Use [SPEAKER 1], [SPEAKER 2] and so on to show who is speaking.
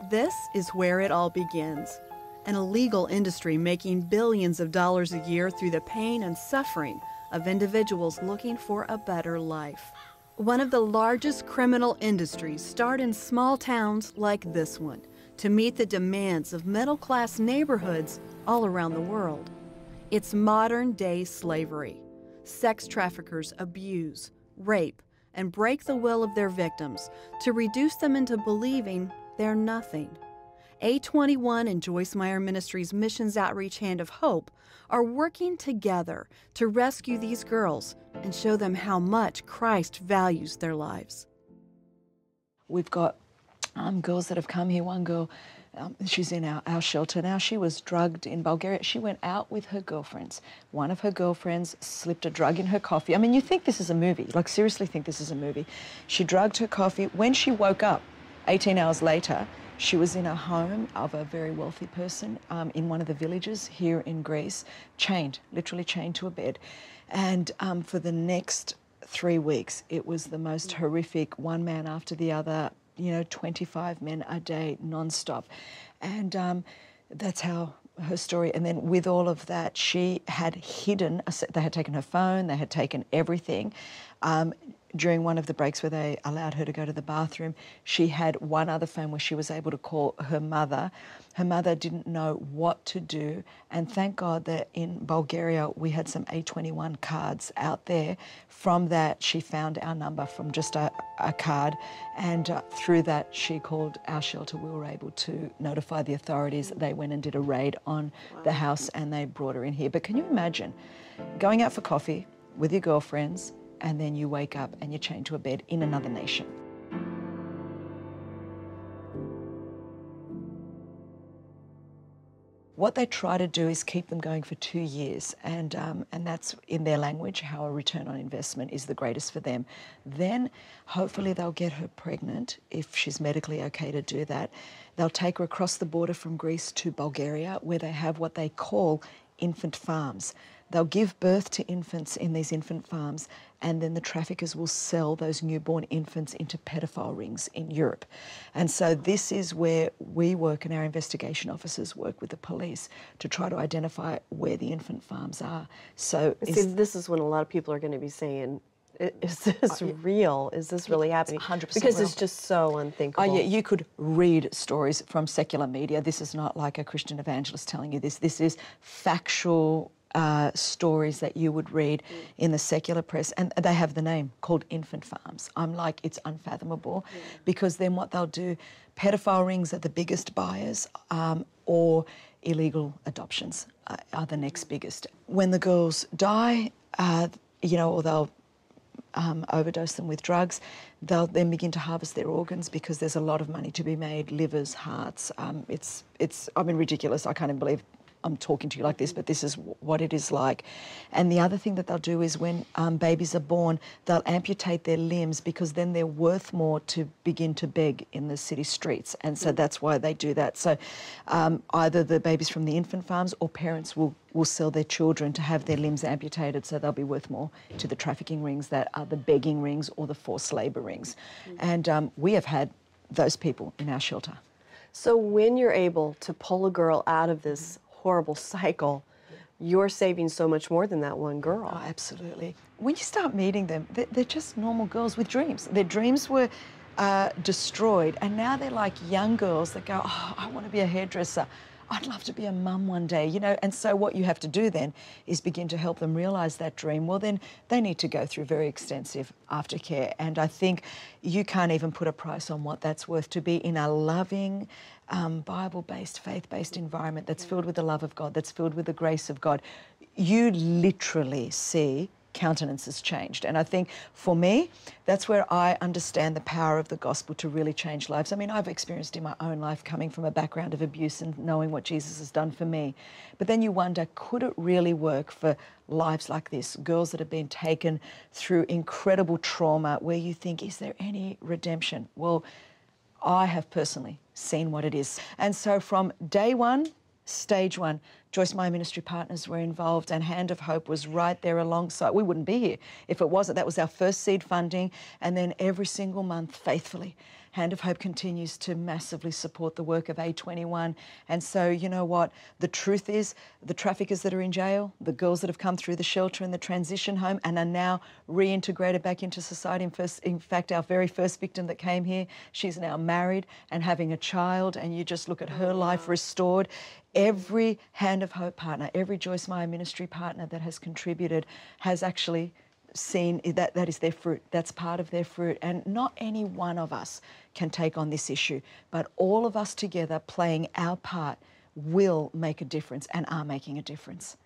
[SPEAKER 1] This is where it all begins. An illegal industry making billions of dollars a year through the pain and suffering of individuals looking for a better life. One of the largest criminal industries start in small towns like this one to meet the demands of middle-class neighborhoods all around the world. It's modern-day slavery. Sex traffickers abuse, rape, and break the will of their victims to reduce them into believing they're nothing. A21 and Joyce Meyer Ministries Missions Outreach Hand of Hope are working together to rescue these girls and show them how much Christ values their lives.
[SPEAKER 2] We've got girls that have come here. One girl, she's in our shelter now. She was drugged in Bulgaria. She went out with her girlfriends. One of her girlfriends slipped a drug in her coffee. I mean, you think this is a movie, like seriously think this is a movie. She drugged her coffee. When she woke up, 18 hours later, she was in a home of a very wealthy person in one of the villages here in Greece, chained, literally chained to a bed. And for the next 3 weeks, it was the most horrific, one man after the other, you know, 25 men a day, non-stop. And that's how her story, and then with all of that, she had hidden, they had taken her phone, they had taken everything. During one of the breaks where they allowed her to go to the bathroom, she had one other phone where she was able to call her mother. Her mother didn't know what to do, and thank God that in Bulgaria we had some A21 cards out there. From that, she found our number from just a card, and through that she called our shelter. We were able to notify the authorities. They went and did a raid on the house and they brought her in here. But can you imagine going out for coffee with your girlfriends, and then you wake up and you're chained to a bed in another nation? What they try to do is keep them going for 2 years, and that's in their language how a return on investment is the greatest for them. Then hopefully they'll get her pregnant if she's medically okay to do that. They'll take her across the border from Greece to Bulgaria, where they have what they call infant farms. They'll give birth to infants in these infant farms, and then the traffickers will sell those newborn infants into pedophile rings in Europe. And so this is where we work, and our investigation officers work with the police to try to identify where the infant farms are. So
[SPEAKER 3] see, this is when a lot of people are going to be saying, is this real? Is this really happening?
[SPEAKER 2] 100%
[SPEAKER 3] because
[SPEAKER 2] real.
[SPEAKER 3] it's just so unthinkable.
[SPEAKER 2] Oh yeah, you could read stories from secular media. This is not like a Christian evangelist telling you this. This is factual stories that you would read in the secular press, and they have the name called infant farms. I'm like, it's unfathomable, because then what they'll do, pedophile rings are the biggest buyers, or illegal adoptions are the next biggest. When the girls die, you know, or they'll overdose them with drugs, they'll then begin to harvest their organs, because there's a lot of money to be made, livers, hearts. It's I mean, ridiculous. I can't even believe I'm talking to you like this, but this is what it is like. And the other thing that they'll do is when babies are born, they'll amputate their limbs, because then they're worth more to begin to beg in the city streets. And so that's why they do that. So either the babies from the infant farms or parents will sell their children to have their limbs amputated, so they'll be worth more to the trafficking rings that are the begging rings or the forced labour rings. And we have had those people in our shelter.
[SPEAKER 3] So when you're able to pull a girl out of this horrible cycle, you're saving so much more than that one girl.
[SPEAKER 2] Oh, absolutely. When you start meeting them, they're just normal girls with dreams. Their dreams were destroyed, and now they're like young girls that go, oh, I want to be a hairdresser. I'd love to be a mum one day, you know. And so what you have to do then is begin to help them realise that dream. Well, then they need to go through very extensive aftercare. And I think you can't even put a price on what that's worth, to be in a loving, Bible-based, faith-based environment that's filled with the love of God, that's filled with the grace of God. You literally see countenances changed. And I think for me, that's where I understand the power of the gospel to really change lives. I mean, I've experienced in my own life coming from a background of abuse and knowing what Jesus has done for me. But then you wonder, could it really work for lives like this, girls that have been taken through incredible trauma, where you think, is there any redemption? Well, I have personally seen what it is. And so from day one, stage one, Joyce Meyer Ministry Partners were involved, and Hand of Hope was right there alongside. We wouldn't be here if it wasn't. That was our first seed funding, and then every single month, faithfully, Hand of Hope continues to massively support the work of A21. And so, you know what? The truth is, the traffickers that are in jail, the girls that have come through the shelter and the transition home and are now reintegrated back into society. In fact, our very first victim that came here, she's now married and having a child, and you just look at her life restored. Every Hand of Hope partner, every Joyce Meyer Ministry partner that has contributed has actually seen that is their fruit. That's part of their fruit. And not any one of us can take on this issue, but all of us together playing our part will make a difference and are making a difference.